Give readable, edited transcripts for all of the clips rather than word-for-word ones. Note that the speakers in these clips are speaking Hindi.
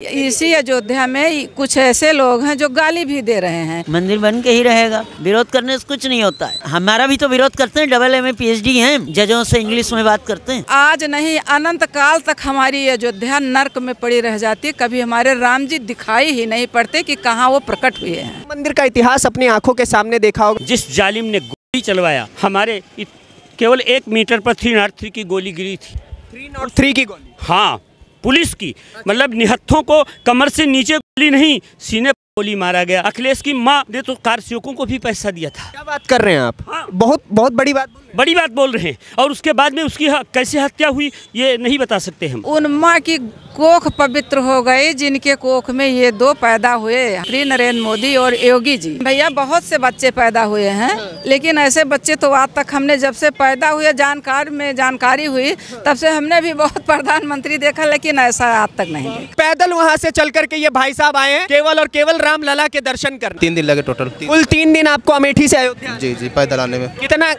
इसी अयोध्या में कुछ ऐसे लोग हैं जो गाली भी दे रहे हैं। मंदिर बन के ही रहेगा, विरोध करने से कुछ नहीं होता है। हमारा भी तो विरोध करते हैं, डबल MA PhD हैं, जजों से इंग्लिश में बात करते हैं। आज नहीं अनंत काल तक हमारी अयोध्या नर्क में पड़ी रह जाती, कभी हमारे राम जी दिखाई ही नहीं पड़ते कि कहाँ वो प्रकट हुए हैं। मंदिर का इतिहास अपनी आंखों के सामने देखा होगा। जिस जालिम ने गोली चलवाया, हमारे केवल 1 मीटर पर 303 की गोली गिरी थी। 303 की गोली? हाँ, पुलिस की। मतलब निहत्थों को कमर से नीचे गोली नहीं, सीने पर गोली मारा गया। अखिलेश की माँ ने तो कार सेवकों को भी पैसा दिया था। क्या बात कर रहे हैं आप? हाँ। बहुत बड़ी बात बोल रहे हैं। और उसके बाद में उसकी कैसे हत्या हुई ये नहीं बता सकते हम। उन माँ की कोख पवित्र हो गई जिनके कोख में ये दो पैदा हुए, श्री नरेंद्र मोदी और योगी जी। भैया बहुत से बच्चे पैदा हुए हैं, लेकिन ऐसे बच्चे तो आज तक हमने जब से पैदा हुए जानकारी हुई तब से हमने भी बहुत प्रधानमंत्री देखा, लेकिन ऐसा आज तक नहीं देखा। पैदल वहाँ से चल करके ये भाई साहब आए हैं केवल और केवल राम लला के दर्शन करने। 3 दिन लगे टोटल। कुल 3 दिन आपको अमेठी से अयोध्या? जी पैदल आने में।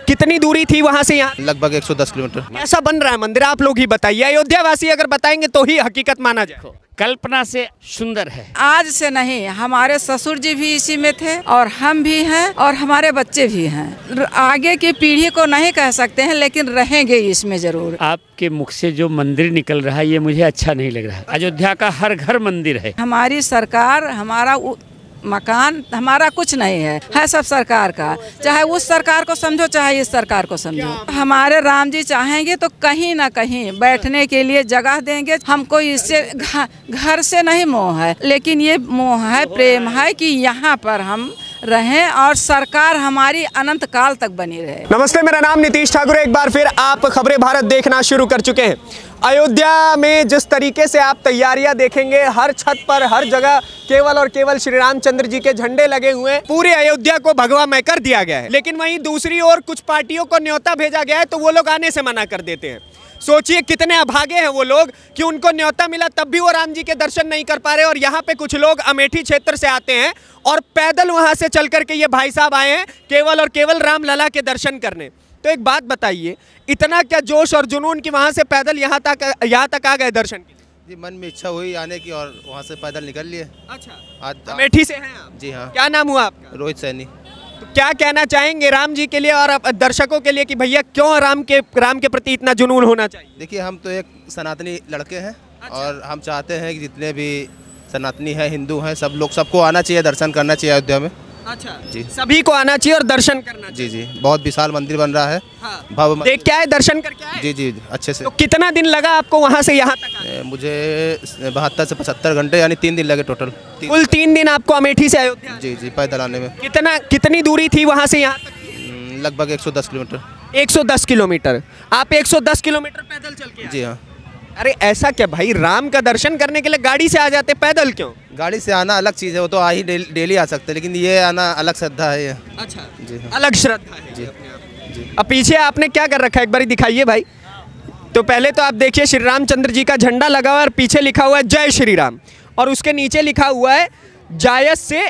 कितनी दूरी थी वहाँ से यहाँ? लगभग 110 किलोमीटर। कैसा बन रहा है मंदिर, आप लोग ही बताइए। अयोध्या वासी अगर बताएंगे तो ही हकीकत माना जाए। कल्पना से सुंदर है। आज से नहीं, हमारे ससुर जी भी इसी में थे और हम भी हैं और हमारे बच्चे भी हैं। आगे की पीढ़ी को नहीं कह सकते हैं, लेकिन रहेंगे इसमें जरूर। आपके मुख से जो मंदिर निकल रहा है ये मुझे अच्छा नहीं लग रहा। अयोध्या का हर घर मंदिर है। हमारी सरकार, हमारा मकान, हमारा कुछ नहीं है सब सरकार का। चाहे उस सरकार को समझो चाहे इस सरकार को समझो। हमारे राम जी चाहेंगे तो कहीं ना कहीं बैठने के लिए जगह देंगे। हमको इससे घर से नहीं मोह है, लेकिन ये मोह है, प्रेम है कि यहाँ पर हम रहें और सरकार हमारी अनंत काल तक बनी रहे। नमस्ते, मेरा नाम नीतीश ठाकुर। एक बार फिर आप खबरें भारत देखना शुरू कर चुके हैं। अयोध्या में जिस तरीके से आप तैयारियां देखेंगे, हर छत पर हर जगह केवल और केवल श्री रामचंद्र जी के झंडे लगे हुए हैं। पूरे अयोध्या को भगवामय कर दिया गया है। लेकिन वहीं दूसरी ओर कुछ पार्टियों को न्योता भेजा गया है तो वो लोग आने से मना कर देते हैं। सोचिए कितने अभागे हैं वो लोग कि उनको न्योता मिला तब भी वो राम जी के दर्शन नहीं कर पा रहे। और यहाँ पे कुछ लोग अमेठी क्षेत्र से आते हैं और पैदल वहाँ से चल करके ये भाई साहब आए हैं केवल और केवल राम लला के दर्शन करने। तो एक बात बताइए, इतना क्या जोश और जुनून कि वहाँ से पैदल यहाँ तक आ गए दर्शन के? जी, मन में इच्छा हुई आने की और वहाँ से पैदल निकल लिए। अच्छा, अमेठी से हैं आप? जी हाँ। क्या नाम हुआ आपका? रोहित सैनी। तो क्या कहना चाहेंगे राम जी के लिए और दर्शकों के लिए कि भैया क्यों राम के प्रति इतना जुनून होना चाहिए? देखिए, हम तो एक सनातनी लड़के हैं। अच्छा। और हम चाहते हैं कि जितने भी सनातनी हैं, हिंदू हैं, सबको आना चाहिए, दर्शन करना चाहिए अयोध्या में। अच्छा जी, सभी को आना चाहिए और दर्शन करना चाहिए। जी, बहुत विशाल मंदिर बन रहा है। हाँ। भव्य। देख क्या है, दर्शन करके आए? जी अच्छे से। तो कितना दिन लगा आपको वहाँ से यहाँ तक? मुझे 72 से 75 घंटे यानी 3 दिन लगे टोटल। कुल 3 दिन आपको अमेठी से अयोध्या? जी पैदल आने में। कितनी दूरी थी वहाँ से यहाँ तक? लगभग 110 किलोमीटर। 110 किलोमीटर। आप 110 किलोमीटर पैदल चल के? जी हाँ। अरे ऐसा क्या भाई, राम का दर्शन करने के लिए गाड़ी से आ जाते, पैदल क्यों? गाड़ी से आना अलग चीज़ है, वो तो आ ही डेली आ सकते, लेकिन ये आना अलग श्रद्धा है ये। अच्छा जी हाँ। अलग श्रद्धा है जी। अब पीछे आपने क्या कर रखा है, एक बार दिखाइए भाई। तो पहले तो आप देखिए श्री रामचंद्र जी का झंडा लगा हुआ है और पीछे लिखा हुआ है जय श्री राम, और उसके नीचे लिखा हुआ है जायस से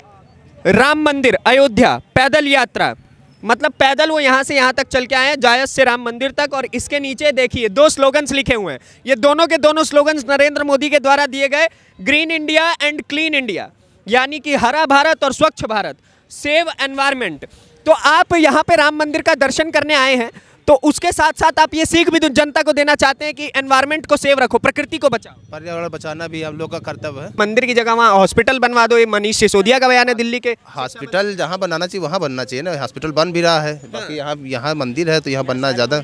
राम मंदिर अयोध्या पैदल यात्रा। मतलब पैदल वो यहाँ से यहाँ तक चल के आए हैं, जायस से राम मंदिर तक। और इसके नीचे देखिए 2 स्लोगन्स लिखे हुए हैं। ये दोनों के दोनों स्लोगन्स नरेंद्र मोदी के द्वारा दिए गए, green India and clean India, यानी कि हरा भारत और स्वच्छ भारत, सेव एनवायरनमेंट। तो आप यहाँ पे राम मंदिर का दर्शन करने आए हैं, तो उसके साथ साथ आप ये सीख भी जनता को देना चाहते हैं कि एनवायरनमेंट को सेव रखो, प्रकृति को बचाओ। पर्यावरण बचाना भी हम लोग का कर्तव्य है। मंदिर की जगह वहाँ हॉस्पिटल बनवा दो, ये मनीष सिसोदिया का बयान है दिल्ली के। हॉस्पिटल जहाँ बनाना चाहिए वहाँ बनना चाहिए ना। हॉस्पिटल बन भी रहा है, बाकी यहाँ मंदिर है तो यहाँ बनना ज़्यादा।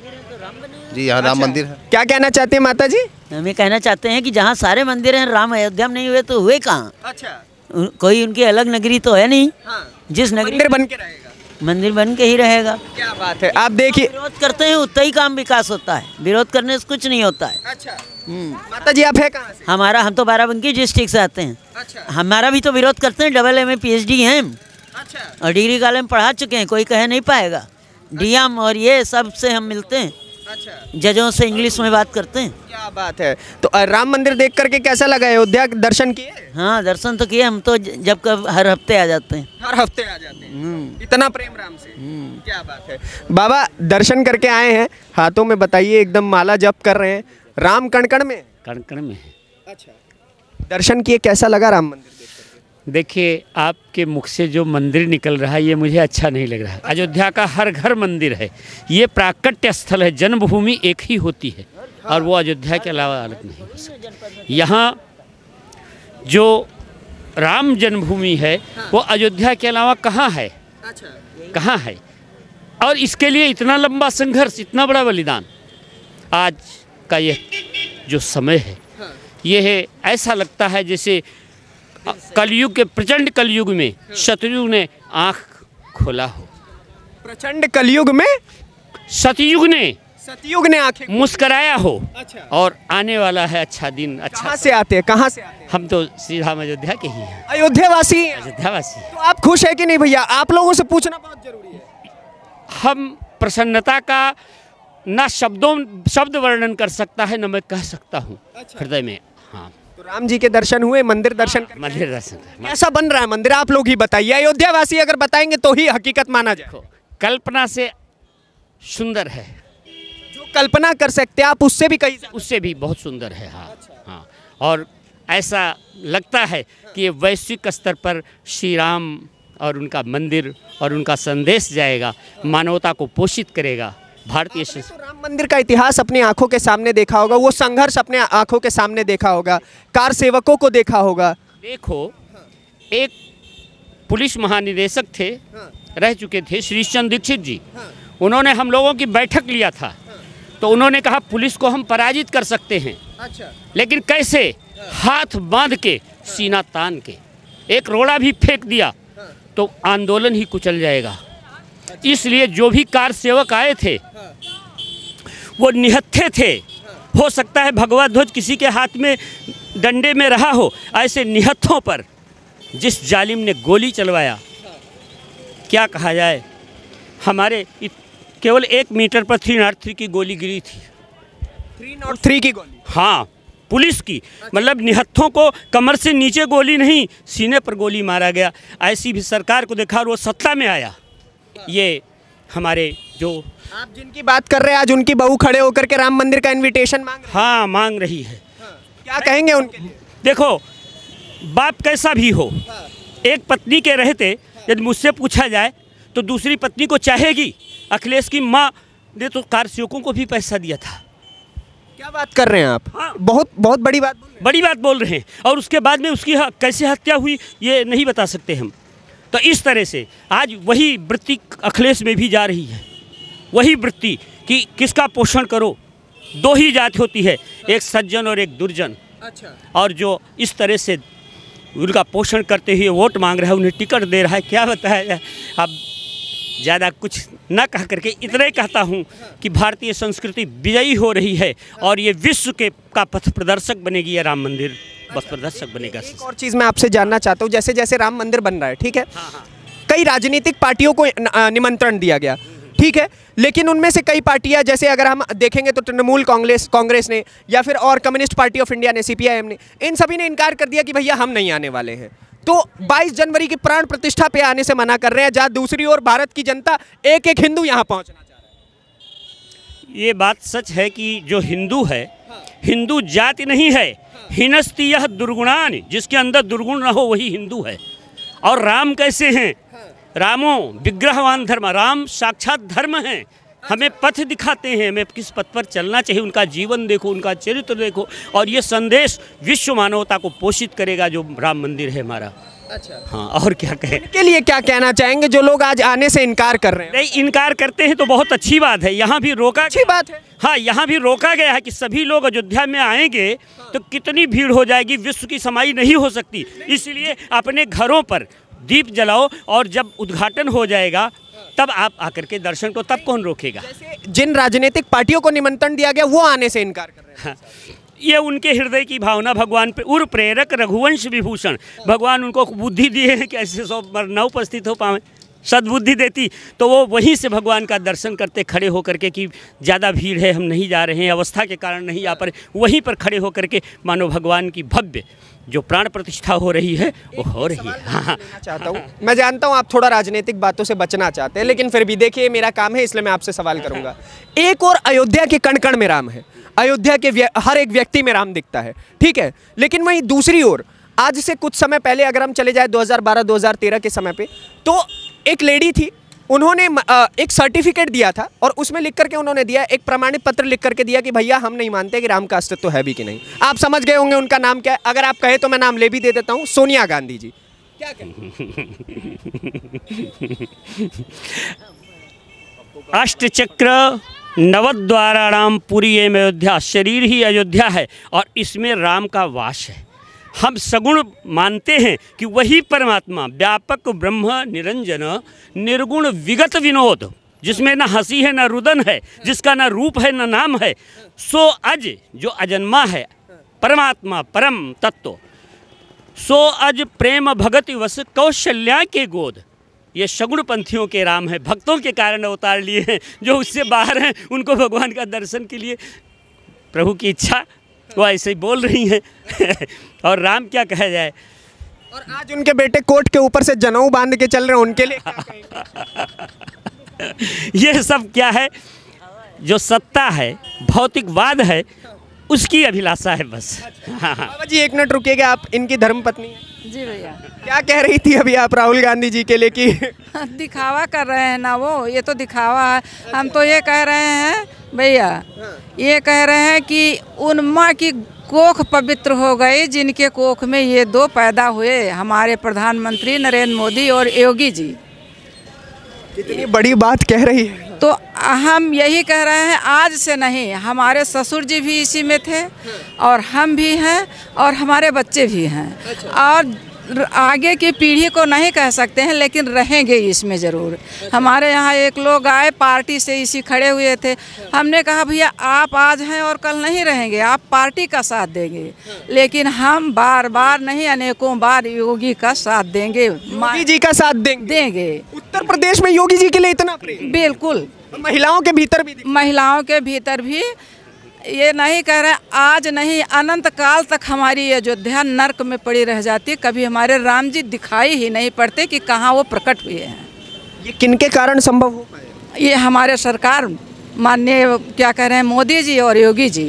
जी, यहाँ राम मंदिर है। क्या कहना चाहते हैं माता जी? हम ये कहना चाहते हैं कि जहाँ सारे मंदिर हैं, राम अयोध्या में नहीं हुए तो हुए कहाँ? अच्छा, कोई उनकी अलग नगरी तो है नहीं। जिस नगरी मंदिर बन के रहेगा, मंदिर बन के ही रहेगा। क्या बात है। आप देखिए, विरोध करते हैं उतना ही काम विकास होता है, विरोध करने से कुछ नहीं होता है। अच्छा माता जी आप है कहाँ से? हम तो बाराबंकी डिस्ट्रिक्ट से आते हैं। अच्छा, हमारा भी तो विरोध करते हैं, डबल MA PhD हैं। अच्छा, और डिग्री कॉलेज में पढ़ा चुके हैं, कोई कह नहीं पाएगा। DM और ये सब से हम मिलते हैं। अच्छा, जजों से इंग्लिश में बात करते हैं। क्या बात है। तो राम मंदिर देख करके कैसा लगा? अयोध्या दर्शन किए? हाँ, दर्शन तो किए। हम तो जब कब हर हफ्ते आ जाते हैं। हर हफ्ते आ जाते हैं। इतना प्रेम राम से। क्या बात है। बाबा दर्शन करके आए हैं, हाथों में बताइए एकदम माला जप कर रहे हैं। राम कण कण में? कण कण में है। अच्छा, दर्शन किए, कैसा लगा राम मंदिर देख करके? देखिए, आपके मुख से जो मंदिर निकल रहा है ये मुझे अच्छा नहीं लग रहा है। अयोध्या का हर घर मंदिर है, ये प्राकट्य स्थल है, जन्मभूमि एक ही होती है और वो अयोध्या के अलावा अलग नहीं हो सकती। यहाँ जो राम जन्मभूमि है वो अयोध्या के अलावा कहाँ है? कहाँ है? और इसके लिए इतना लंबा संघर्ष, इतना बड़ा बलिदान। आज का ये जो समय है ये है, ऐसा लगता है जैसे कलयुग के, प्रचंड कलयुग में सतयुग ने आँख खोला हो। प्रचंड कलयुग में सतयुग ने आंखें मुस्कराया हो। और आने वाला है अच्छा दिन। अच्छा, कहाँ से आते हैं? कहाँ से आते हैं? हम तो सीधा अयोध्या के ही हैं। अयोध्यावासी हैं। अयोध्यावासी। तो आप खुश है कि नहीं भैया? आप लोगों से पूछना बहुत जरूरी है। हम प्रसन्नता का ना शब्द वर्णन कर सकता है, न मैं कह सकता हूँ हृदय में। हाँ, तो राम जी के दर्शन हुए, मंदिर दर्शन मंदिर दर्शन कैसा बन रहा है मंदिर? आप लोग ही बताइए, अयोध्यावासी अगर बताएंगे तो ही हकीकत माना जाए। कल्पना से सुंदर है, जो कल्पना कर सकते हैं आप उससे भी कहीं उससे भी बहुत सुंदर है। हाँ हाँ, और ऐसा लगता है कि ये वैश्विक स्तर पर श्री राम और उनका मंदिर और उनका संदेश जाएगा, मानवता को पोषित करेगा। भारतीय तो राम मंदिर का इतिहास अपनी आंखों के सामने देखा होगा, वो संघर्ष अपने आंखों के सामने देखा होगा, कार सेवकों को देखा होगा। देखो, एक पुलिस महानिदेशक थे, रह चुके थे, श्रीचंद दीक्षित जी। उन्होंने हम लोगों की बैठक लिया था, तो उन्होंने कहा पुलिस को हम पराजित कर सकते हैं। अच्छा। लेकिन कैसे? हाथ बांध के, सीना तान के, एक रोड़ा भी फेंक दिया तो आंदोलन ही कुचल जाएगा। इसलिए जो भी कार सेवक आए थे वो निहत्थे थे। हो सकता है भगवा ध्वज किसी के हाथ में डंडे में रहा हो, ऐसे निहत्थों पर जिस जालिम ने गोली चलवाया, क्या कहा जाए, हमारे केवल 1 मीटर पर 303 की गोली गिरी थी। 303 की गोली? हाँ, पुलिस की। मतलब निहत्थों को कमर से नीचे गोली नहीं, सीने पर गोली मारा गया। ऐसी भी सरकार को देखा और वो सत्ता में आया। ये हमारे जो आप जिनकी बात कर रहे हैं, आज उनकी बहू खड़े होकर के राम मंदिर का इनविटेशन मांग रही है। हाँ, मांग रही है। क्या कहेंगे उनके लिए? देखो, बाप कैसा भी हो, एक पत्नी के रहते यदि मुझसे पूछा जाए तो दूसरी पत्नी को चाहेगी। अखिलेश की माँ ने तो कार सेवकों को भी पैसा दिया था। क्या बात कर रहे हैं आप? हाँ। बहुत बड़ी बात बोल रहे हैं। और उसके बाद में उसकी कैसे हत्या हुई ये नहीं बता सकते हम। तो इस तरह से आज वही वृत्ति अखिलेश में भी जा रही है, वही वृत्ति कि किसका पोषण करो। 2 ही जाति होती है, एक सज्जन और एक दुर्जन। अच्छा। और जो इस तरह से उनका पोषण करते हुए वोट मांग रहा है, उन्हें टिकट दे रहा है, क्या बताया जाए। अब ज़्यादा कुछ न कह करके इतना ही कहता हूँ कि भारतीय संस्कृति विजयी हो रही है और ये विश्व का पथ प्रदर्शक बनेगी। ये राम मंदिर पथ प्रदर्शक बनेगा। एक और चीज़ मैं आपसे जानना चाहता हूँ, जैसे जैसे राम मंदिर बन रहा है, ठीक है, कई राजनीतिक पार्टियों को निमंत्रण दिया गया, ठीक है, लेकिन उनमें से कई पार्टियां, जैसे अगर हम देखेंगे तो तृणमूल कांग्रेस ने या फिर और कम्युनिस्ट पार्टी ऑफ इंडिया ने, CPIM ने, इन सभी ने इनकार कर दिया कि भैया हम नहीं आने वाले हैं। तो 22 जनवरी की प्राण प्रतिष्ठा पे आने से मना कर रहे हैं, जहां दूसरी ओर भारत की जनता एक एक हिंदू यहां पहुंचना चाह रहा है। ये बात सच है कि जो हिंदू है, हिंदू जाति नहीं है, हिनस्ति यह दुर्गुणान, जिसके अंदर दुर्गुण न हो वही हिंदू है। और राम कैसे हैं? रामो विग्रहवान धर्म, राम साक्षात धर्म हैं। हमें पथ दिखाते हैं, हमें किस पथ पर चलना चाहिए। उनका जीवन देखो, उनका चरित्र देखो, और ये संदेश विश्व मानवता को पोषित करेगा जो राम मंदिर है हमारा। अच्छा। हाँ, और क्या कहें? के लिए क्या कहना चाहेंगे जो लोग आज आने से इनकार कर रहे हैं? नहीं, इनकार करते हैं तो बहुत अच्छी बात है। यहाँ भी रोका, अच्छी बात है। हाँ, यहाँ भी रोका गया है कि सभी लोग अयोध्या में आएंगे तो कितनी भीड़ हो जाएगी, विश्व की समाई नहीं हो सकती। इसलिए अपने घरों पर दीप जलाओ और जब उद्घाटन हो जाएगा तब आप आकर के दर्शन को, तब कौन रोकेगा। जिन राजनीतिक पार्टियों को निमंत्रण दिया गया वो आने से इनकार कर रहे हैं। हाँ, ये उनके हृदय की भावना। भगवान पे उर प्रेरक रघुवंश विभूषण, भगवान उनको बुद्धि दिए हैं कि ऐसे सब न उपस्थित हो पाए। सद्बुद्धि देती तो वो वहीं से भगवान का दर्शन करते खड़े होकर के कि ज़्यादा भीड़ है, हम नहीं जा रहे हैं, अवस्था के कारण नहीं आ पा रहे, वहीं पर खड़े होकर के मानो भगवान की भव्य जो प्राण प्रतिष्ठा हो रही है वो हो रही है। हाँ, चाहता हूँ, मैं जानता हूँ आप थोड़ा राजनीतिक बातों से बचना चाहते हैं, लेकिन फिर भी देखिए मेरा काम है इसलिए मैं आपसे सवाल करूंगा। एक और अयोध्या के कण कण में राम है, अयोध्या के हर एक व्यक्ति में राम दिखता है, ठीक है, लेकिन वहीं दूसरी ओर आज से कुछ समय पहले अगर हम चले जाए 2012-2013 के समय पे, तो एक लेडी थी, उन्होंने एक सर्टिफिकेट दिया था और उसमें लिख करके उन्होंने दिया, एक प्रमाणित पत्र लिख करके दिया कि भैया हम नहीं मानते कि राम का अस्तित्व है भी कि नहीं। आप समझ गए होंगे उनका नाम क्या है, अगर आप कहे तो मैं नाम ले भी दे देता हूँ, सोनिया गांधी जी। क्या अष्टचक्र नवद्वाराणाम पुरी एवं अयोध्या, शरीर ही अयोध्या है और इसमें राम का वास है। हम सगुण मानते हैं कि वही परमात्मा व्यापक ब्रह्म निरंजन निर्गुण विगत विनोद, जिसमें न हंसी है न रुदन है, जिसका न रूप है न नाम है, सो अज जो अजन्मा है परमात्मा परम तत्व, सो अज प्रेम भगति वस कौशल्या के गोद। ये सगुण पंथियों के राम हैं, भक्तों के कारण अवतार लिए हैं, जो उससे बाहर हैं उनको भगवान का दर्शन के लिए प्रभु की इच्छा वो ऐसे ही बोल रही हैं। और राम क्या कहा जाए। और आज उनके बेटे कोट के ऊपर से जनेऊ बांध के चल रहे हैं, उनके लिए क्या कहेंगे? ये सब क्या है, जो सत्ता है भौतिकवाद है उसकी अभिलाषा है बस। बाबा जी एक मिनट रुकिएगा, आप इनकी धर्मपत्नी हैं? जी भैया। क्या कह रही थी अभी आप राहुल गांधी जी के लिए कि दिखावा कर रहे हैं ना, वो ये तो दिखावा है। हम तो ये कह रहे हैं भैया, ये कह रहे हैं कि उन माँ की कोख पवित्र हो गई जिनके कोख में ये दो पैदा हुए, हमारे प्रधानमंत्री नरेंद्र मोदी और योगी जी। कितनी बड़ी बात कह रही है। तो हम यही कह रहे हैं, आज से नहीं, हमारे ससुर जी भी इसी में थे और हम भी हैं और हमारे बच्चे भी हैं। और आगे की पीढ़ी को नहीं कह सकते हैं, लेकिन रहेंगे इसमें ज़रूर। हमारे यहाँ एक लोग आए पार्टी से इसी खड़े हुए थे, हमने कहा भैया आप आज हैं और कल नहीं रहेंगे, आप पार्टी का साथ देंगे, लेकिन हम बार बार नहीं अनेकों बार योगी का साथ देंगे, योगी जी का साथ देंगे। उत्तर प्रदेश में योगी जी के लिए इतना प्रेम, बिल्कुल। महिलाओं के भीतर भी, महिलाओं के भीतर भी। ये नहीं कह रहे आज नहीं, अनंत काल तक हमारी अयोध्या नर्क में पड़ी रह जाती, कभी हमारे राम जी दिखाई ही नहीं पड़ते कि कहाँ वो प्रकट हुए हैं। ये किनके कारण संभव हो पाया? ये हमारे सरकार माननीय क्या कह रहे हैं मोदी जी और योगी जी।